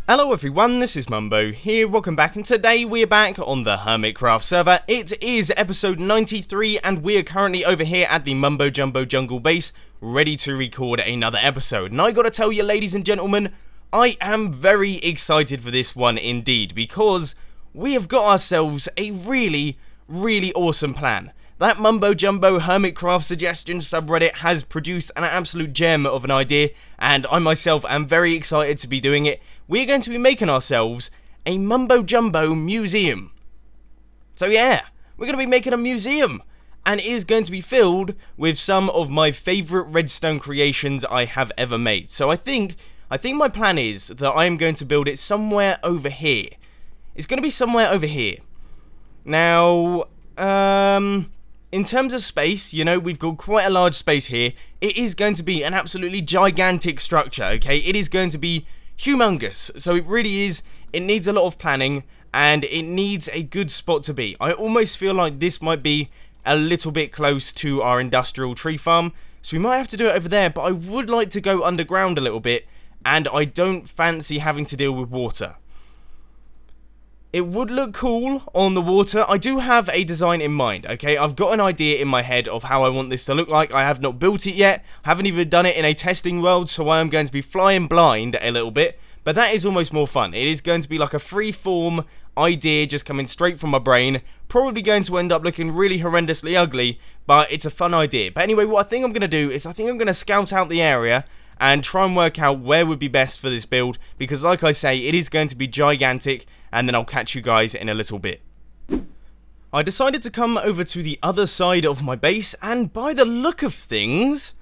Hello everyone, this is Mumbo here, welcome back, and today we are back on the Hermitcraft server. It is episode 93 and we are currently over here at the Mumbo Jumbo Jungle base, ready to record another episode. And I gotta tell you, ladies and gentlemen, I am very excited for this one indeed, because we have got ourselves a really awesome plan. That Mumbo Jumbo Hermitcraft suggestion subreddit has produced an absolute gem of an idea, and I myself am very excited to be doing it. We're going to be making ourselves a Mumbo Jumbo museum. So yeah, we're going to be making a museum, and it is going to be filled with some of my favourite redstone creations I have ever made. So I think my plan is that I am going to build it somewhere over here. It's going to be somewhere over here. Now, in terms of space, you know, we've got quite a large space here. It is going to be an absolutely gigantic structure, okay? It is going to be humongous. So it really is. It needs a lot of planning, and it needs a good spot to be. I almost feel like this might be a little bit close to our industrial tree farm, so we might have to do it over there, but I would like to go underground a little bit, and I don't fancy having to deal with water. It would look cool on the water. I do have a design in mind, okay? I've got an idea in my head of how I want this to look like. I have not built it yet. I haven't even done it in a testing world, so I am going to be flying blind a little bit. But that is almost more fun. It is going to be like a free-form idea just coming straight from my brain. Probably going to end up looking really horrendously ugly, but it's a fun idea. But anyway, what I think I'm going to do is I think I'm going to scout out the area and try and work out where would be best for this build, because like I say, it is going to be gigantic, and then I'll catch you guys in a little bit. I decided to come over to the other side of my base, and by the look of things,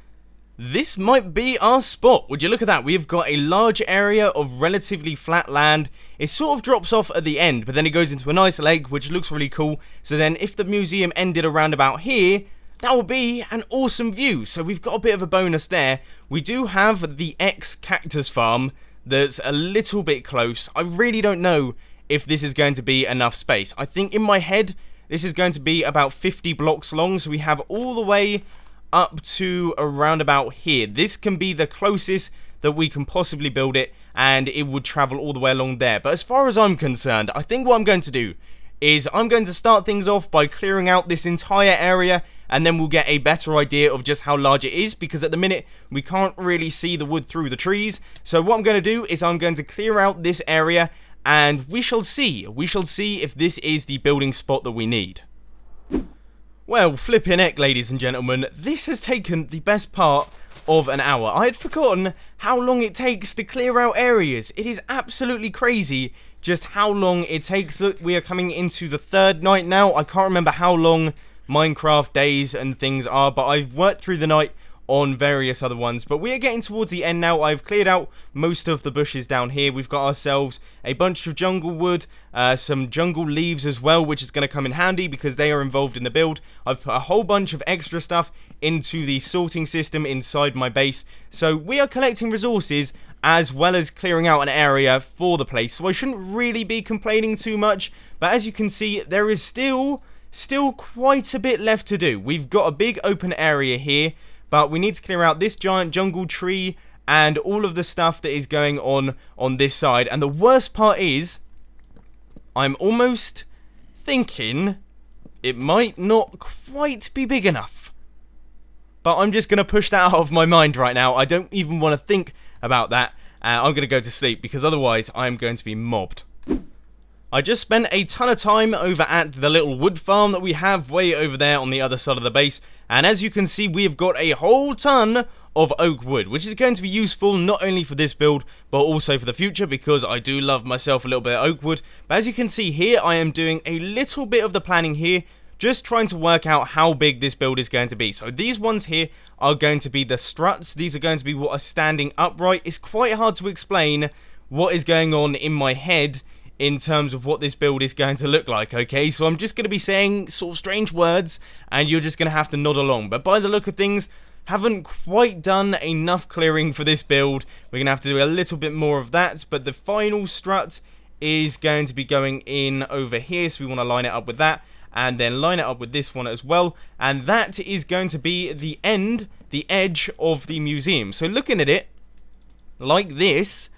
this might be our spot. Would you look at that? We've got a large area of relatively flat land. It sort of drops off at the end, but then it goes into a nice lake, which looks really cool. So then if the museum ended around about here, that would be an awesome view. So we've got a bit of a bonus there. We do have the cactus farm that's a little bit close. I really don't know if this is going to be enough space. I think in my head, this is going to be about 50 blocks long. So we have all the way up to around about here. This can be the closest that we can possibly build it, and it would travel all the way along there. But as far as I'm concerned, I think what I'm going to do is I'm going to start things off by clearing out this entire area, and then we'll get a better idea of just how large it is, because at the minute we can't really see the wood through the trees. So what I'm going to do is I'm going to clear out this area, and we shall see if this is the building spot that we need. Well, flipping heck, ladies and gentlemen, this has taken the best part of an hour. I had forgotten how long it takes to clear out areas. It is absolutely crazy just how long it takes. Look, we are coming into the third night now. I can't remember how long Minecraft days and things are, but I've worked through the night on various other ones. But we are getting towards the end now. I've cleared out most of the bushes down here. We've got ourselves a bunch of jungle wood, some jungle leaves as well, which is going to come in handy because they are involved in the build. I've put a whole bunch of extra stuff into the sorting system inside my base. So we are collecting resources as well as clearing out an area for the place. So I shouldn't really be complaining too much. But as you can see, there is still quite a bit left to do. We've got a big open area here, but we need to clear out this giant jungle tree and all of the stuff that is going on this side. And the worst part is, I'm almost thinking it might not quite be big enough. But I'm just going to push that out of my mind right now. I don't even want to think about that. I'm going to go to sleep, because otherwise I'm going to be mobbed. I just spent a ton of time over at the little wood farm that we have way over there on the other side of the base, and as you can see, we have got a whole ton of oak wood, which is going to be useful not only for this build but also for the future, because I do love myself a little bit of oak wood. But as you can see here, I am doing a little bit of the planning here, just trying to work out how big this build is going to be. So these ones here are going to be the struts. These are going to be what are standing upright. It's quite hard to explain what is going on in my head in terms of what this build is going to look like, okay? So I'm just going to be saying sort of strange words, and you're just going to have to nod along. But by the look of things, haven't quite done enough clearing for this build. We're going to have to do a little bit more of that, but the final strut is going to be going in over here, so we want to line it up with that, and then line it up with this one as well, and that is going to be the edge of the museum. So looking at it like this,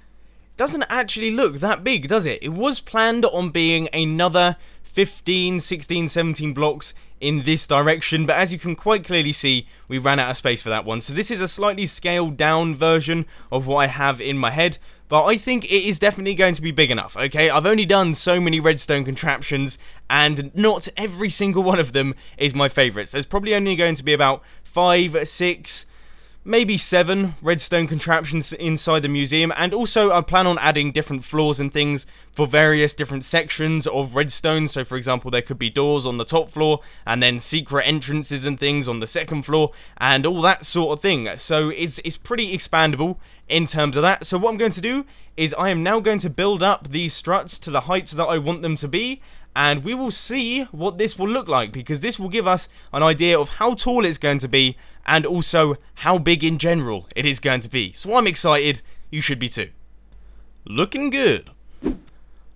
doesn't actually look that big, does it? It was planned on being another 15, 16, 17 blocks in this direction, but as you can quite clearly see, we ran out of space for that one. So this is a slightly scaled down version of what I have in my head, but I think it is definitely going to be big enough, okay? I've only done so many redstone contraptions, and not every single one of them is my favourites. There's probably only going to be about 5, 6... maybe 7 redstone contraptions inside the museum, and also I plan on adding different floors and things for various different sections of redstone. So for example, there could be doors on the top floor, and then secret entrances and things on the second floor, and all that sort of thing. So it's pretty expandable in terms of that. So what I'm going to do is I am now going to build up these struts to the heights that I want them to be, and we will see what this will look like, because this will give us an idea of how tall it's going to be, and also how big in general it is going to be. So I'm excited, you should be too. Looking good.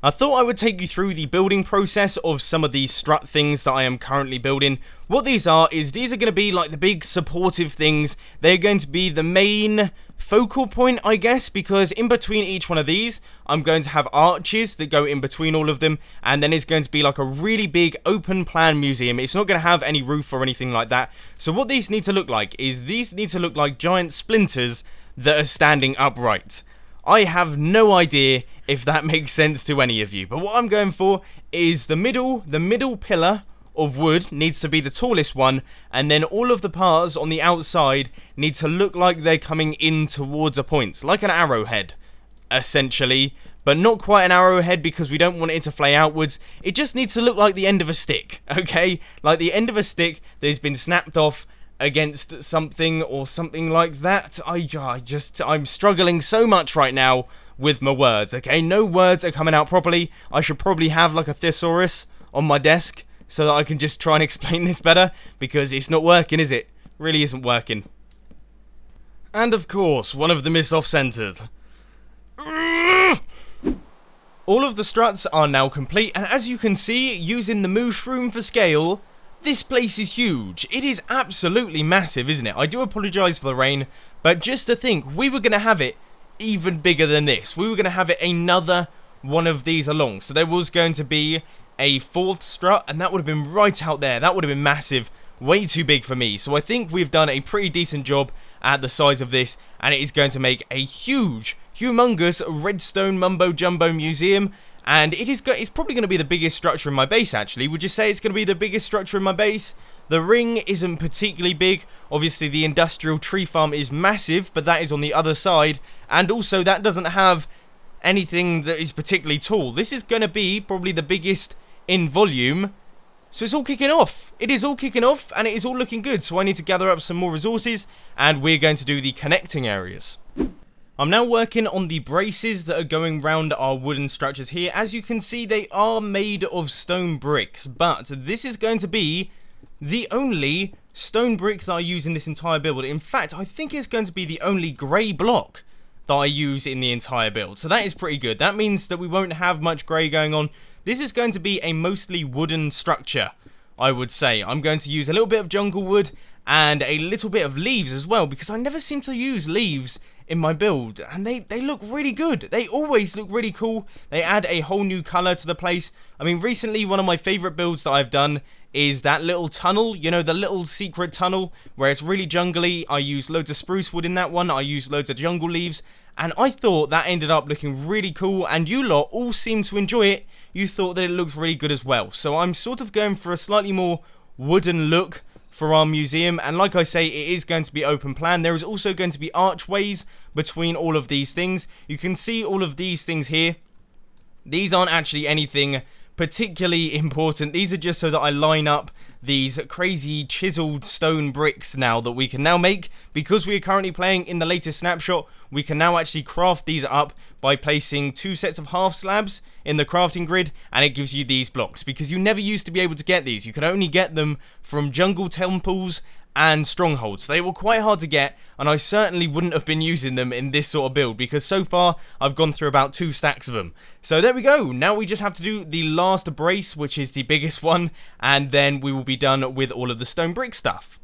I thought I would take you through the building process of some of these strut things that I am currently building. What these are these are going to be like the big supportive things. They're going to be the main focal point, I guess, because in between each one of these, I'm going to have arches that go in between all of them, and then it's going to be like a really big open plan museum. It's not going to have any roof or anything like that. So what these need to look like is these need to look like giant splinters that are standing upright. I have no idea if that makes sense to any of you, but what I'm going for is the middle pillar of wood needs to be the tallest one, and then all of the parts on the outside need to look like they're coming in towards a point, like an arrowhead, essentially, but not quite an arrowhead because we don't want it to flay outwards. It just needs to look like the end of a stick, okay? Like the end of a stick that has been snapped off against something or something like that. I'm struggling so much right now with my words, okay? No words are coming out properly. I should probably have like a thesaurus on my desk so that I can just try and explain this better, because it's not working, is it? Really isn't working. And of course, one of them is off-centered. All of the struts are now complete, and as you can see, using the mushroom for scale, this place is huge. It is absolutely massive, isn't it? I do apologise for the rain, but just to think, we were going to have it even bigger than this. We were going to have it another one of these along. So there was going to be a 4th strut, and that would have been right out there. That would have been massive. Way too big for me. So I think we've done a pretty decent job at the size of this, and it is going to make a huge, humongous redstone mumbo jumbo museum. And it's probably going to be the biggest structure in my base, actually. Would you say it's going to be the biggest structure in my base? The ring isn't particularly big. Obviously, the industrial tree farm is massive, but that is on the other side. And also, that doesn't have anything that is particularly tall. This is going to be probably the biggest in volume. So it's all kicking off. It is all kicking off, and it is all looking good. So I need to gather up some more resources, and we're going to do the connecting areas. I'm now working on the braces that are going round our wooden structures here. As you can see, they are made of stone bricks, but this is going to be the only stone brick that I use in this entire build. In fact, I think it's going to be the only grey block that I use in the entire build. So that is pretty good. That means that we won't have much grey going on. This is going to be a mostly wooden structure, I would say. I'm going to use a little bit of jungle wood and a little bit of leaves as well, because I never seem to use leaves in my build, and they look really good. They always look really cool. They add a whole new color to the place. I mean, recently one of my favorite builds that I've done is that little tunnel, you know, the little secret tunnel where it's really jungly. I used loads of spruce wood in that one. I used loads of jungle leaves, and I thought that ended up looking really cool, and you lot all seem to enjoy it. You thought that it looked really good as well. So I'm sort of going for a slightly more wooden look for our museum, and like I say, it is going to be open plan. There is also going to be archways between all of these things. You can see all of these things here. These aren't actually anything particularly important. These are just so that I line up these crazy chiseled stone bricks now that we can now make. Because we are currently playing in the latest snapshot, we can now actually craft these up by placing 2 sets of half slabs in the crafting grid, and it gives you these blocks, because you never used to be able to get these. You could only get them from jungle temples and strongholds. They were quite hard to get, and I certainly wouldn't have been using them in this sort of build, because so far I've gone through about 2 stacks of them. So there we go. Now we just have to do the last brace, which is the biggest one, and then we will be done with all of the stone brick stuff.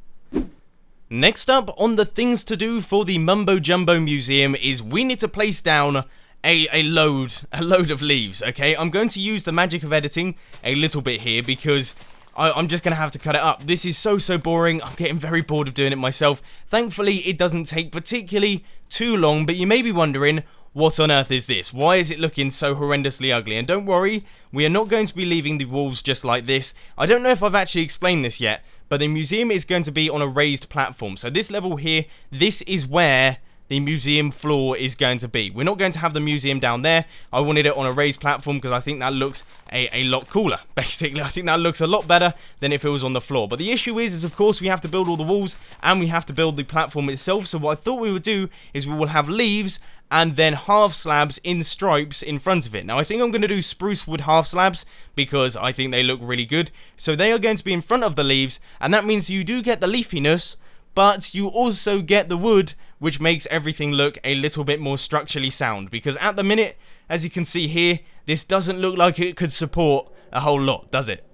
Next up on the things to do for the Mumbo Jumbo Museum is we need to place down a load of leaves, okay? I'm going to use the magic of editing a little bit here because I'm just going to have to cut it up. This is so boring. I'm getting very bored of doing it myself. Thankfully, it doesn't take particularly too long, but you may be wondering, what on earth is this? Why is it looking so horrendously ugly? And don't worry, we are not going to be leaving the walls just like this. I don't know if I've actually explained this yet, but the museum is going to be on a raised platform. So this level here, this is where the museum floor is going to be. We're not going to have the museum down there. I wanted it on a raised platform because I think that looks a lot cooler, basically. I think that looks a lot better than if it was on the floor. But the issue is of course we have to build all the walls and we have to build the platform itself. So what I thought we would do is we will have leaves and then half slabs in stripes in front of it. Now I think I'm going to do spruce wood half slabs because I think they look really good. So they are going to be in front of the leaves, and that means you do get the leafiness, but you also get the wood, which makes everything look a little bit more structurally sound. Because at the minute, as you can see here, this doesn't look like it could support a whole lot, does it?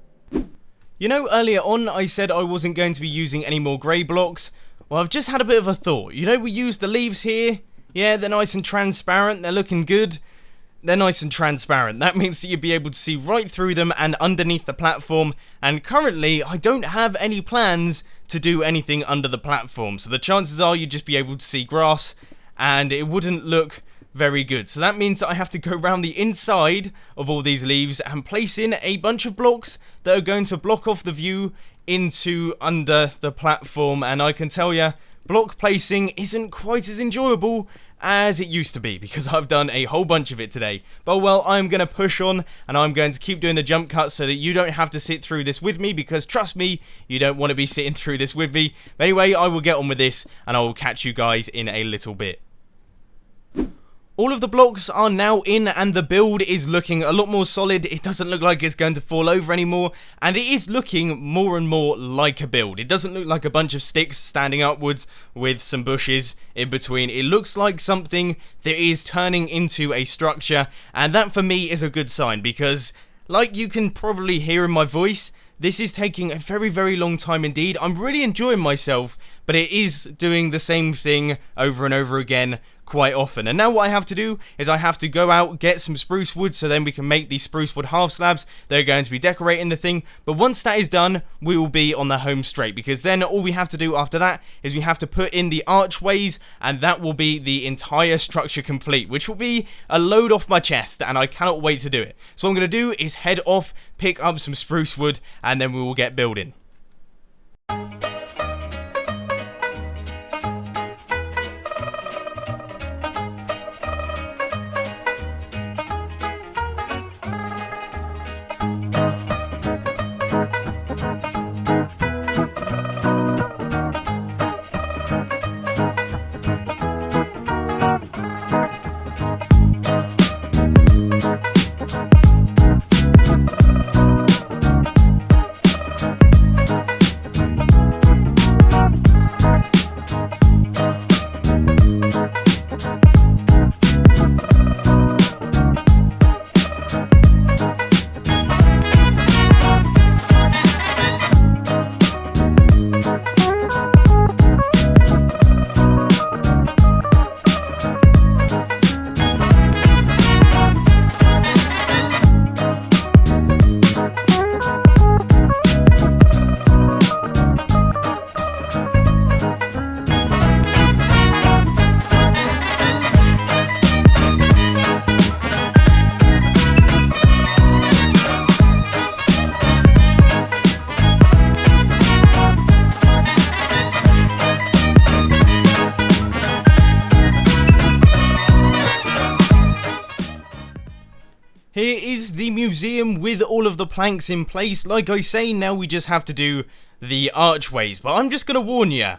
You know, earlier on I said I wasn't going to be using any more grey blocks. Well, I've just had a bit of a thought. You know, we used the leaves here. Yeah, they're nice and transparent. They're looking good. They're nice and transparent. That means that you'll be able to see right through them and underneath the platform. And currently, I don't have any plans to do anything under the platform. So the chances are you'd just be able to see grass and it wouldn't look very good. So that means that I have to go around the inside of all these leaves and place in a bunch of blocks that are going to block off the view into under the platform. And I can tell you, block placing isn't quite as enjoyable as it used to be because I've done a whole bunch of it today. But well, I'm going to push on and I'm going to keep doing the jump cuts so that you don't have to sit through this with me, because trust me, you don't want to be sitting through this with me. But anyway, I will get on with this and I will catch you guys in a little bit. All of the blocks are now in and the build is looking a lot more solid. It doesn't look like it's going to fall over anymore, and it is looking more and more like a build. It doesn't look like a bunch of sticks standing upwards with some bushes in between. It looks like something that is turning into a structure, and that for me is a good sign because, like you can probably hear in my voice, this is taking a very long time indeed. I'm really enjoying myself, but it is doing the same thing over and over again quite often. And now what I have to do is I have to go out, get some spruce wood, so then we can make these spruce wood half slabs. They're going to be decorating the thing, but once that is done, we will be on the home straight, because then all we have to do after that is we have to put in the archways, and that will be the entire structure complete, which will be a load off my chest, and I cannot wait to do it. So what I'm going to do is head off, pick up some spruce wood, and then we will get building. Here is the museum with all of the planks in place. Like I say, now we just have to do the archways. But I'm just going to warn you,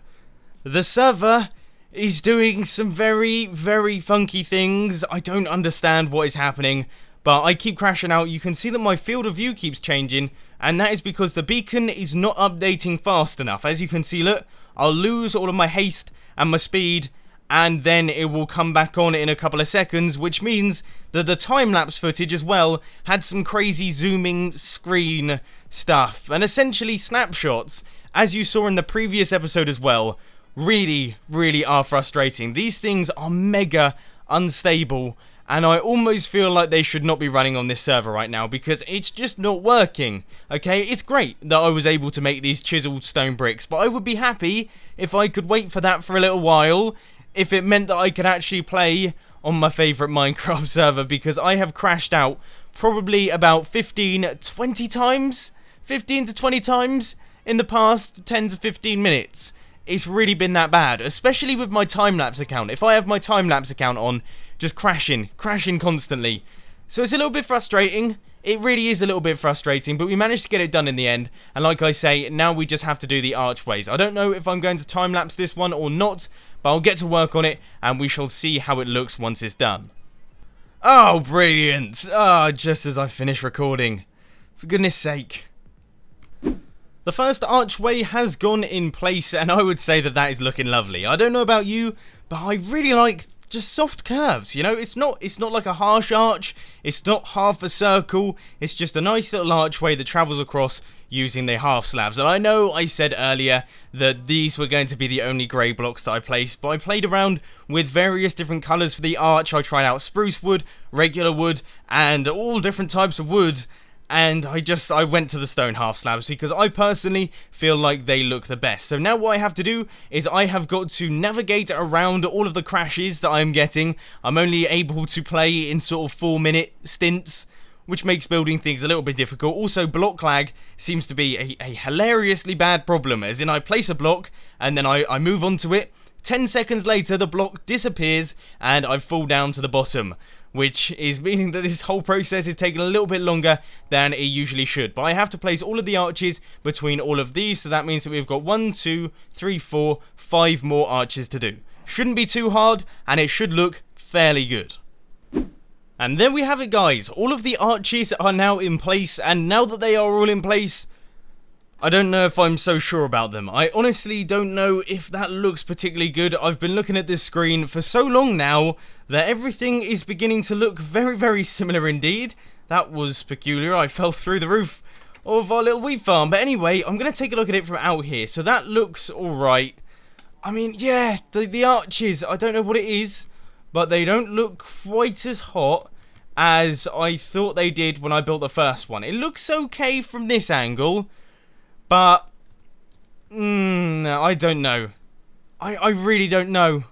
the server is doing some very funky things. I don't understand what is happening, but I keep crashing out. You can see that my field of view keeps changing, and that is because the beacon is not updating fast enough. As you can see, look, I'll lose all of my haste and my speed, and then it will come back on in a couple of seconds, which means that the time-lapse footage as well had some crazy zooming screen stuff, and essentially snapshots, as you saw in the previous episode as well, really are frustrating. These things are mega unstable, and I almost feel like they should not be running on this server right now because it's just not working. Okay, it's great that I was able to make these chiseled stone bricks, but I would be happy if I could wait for that for a little while, if it meant that I could actually play on my favourite Minecraft server, because I have crashed out probably about 15 to 20 times in the past 10 to 15 minutes. It's really been that bad, especially with my time-lapse account. If I have my time-lapse account on, just crashing constantly. So it's a little bit frustrating. It really is a little bit frustrating, but we managed to get it done in the end. And like I say, now we just have to do the archways. I don't know if I'm going to time-lapse this one or not, but I'll get to work on it, and we shall see how it looks once it's done. Oh, brilliant! Ah, just as I finish recording. For goodness sake. The first archway has gone in place, and I would say that that is looking lovely. I don't know about you, but I really like just soft curves, you know? It's not like a harsh arch, it's not half a circle, it's just a nice little archway that travels across using the half slabs. And I know I said earlier that these were going to be the only grey blocks that I placed, but I played around with various different colours for the arch. I tried out spruce wood, regular wood, and all different types of wood. And I went to the stone half slabs because I personally feel like they look the best. So now what I have to do is I have got to navigate around all of the crashes that I'm getting. I'm only able to play in sort of 4-minute stints, which makes building things a little bit difficult. Also, block lag seems to be a hilariously bad problem, as in I place a block and then I move onto it. 10 seconds later, the block disappears and I fall down to the bottom, which is meaning that this whole process is taking a little bit longer than it usually should. But I have to place all of the arches between all of these, so that means that we've got 1, 2, 3, 4, 5 more arches to do. Shouldn't be too hard, and it should look fairly good. And there we have it, guys. All of the arches are now in place, and now that they are all in place, I don't know if I'm so sure about them. I honestly don't know if that looks particularly good. I've been looking at this screen for so long now that everything is beginning to look very, very similar indeed. That was peculiar. I fell through the roof of our little wheat farm. But anyway, I'm going to take a look at it from out here. So that looks alright. I mean, yeah, the arches, I don't know what it is, but they don't look quite as hot as I thought they did when I built the first one. It looks okay from this angle, but I don't know. I really don't know.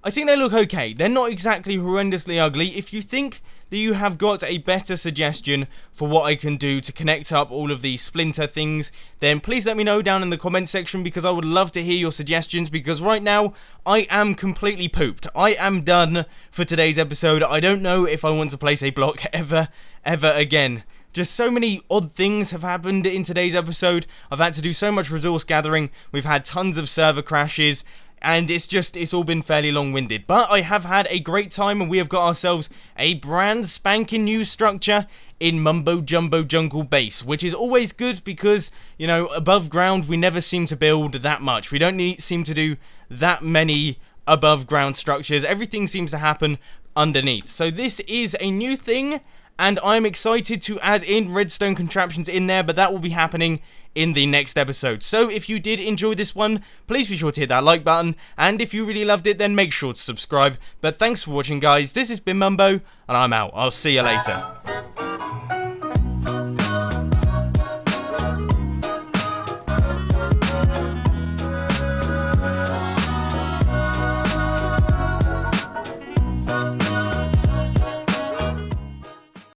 I think they look okay. They're not exactly horrendously ugly. If you think that you have got a better suggestion for what I can do to connect up all of these splinter things, then please let me know down in the comment section, because I would love to hear your suggestions, because right now I am completely pooped. I am done for today's episode. I don't know if I want to place a block ever again. Just so many odd things have happened in today's episode. I've had to do so much resource gathering. We've had tons of server crashes. And it's all been fairly long-winded. But I have had a great time, and we have got ourselves a brand spanking new structure in Mumbo Jumbo Jungle Base, which is always good because, you know, above ground we never seem to build that much. We don't seem to do that many above ground structures. Everything seems to happen underneath. So this is a new thing, and I'm excited to add in redstone contraptions in there, but that will be happening in the next episode. So if you did enjoy this one, please be sure to hit that like button, and if you really loved it, then make sure to subscribe. But thanks for watching, guys. This has been Mumbo, and I'm out. I'll see you later.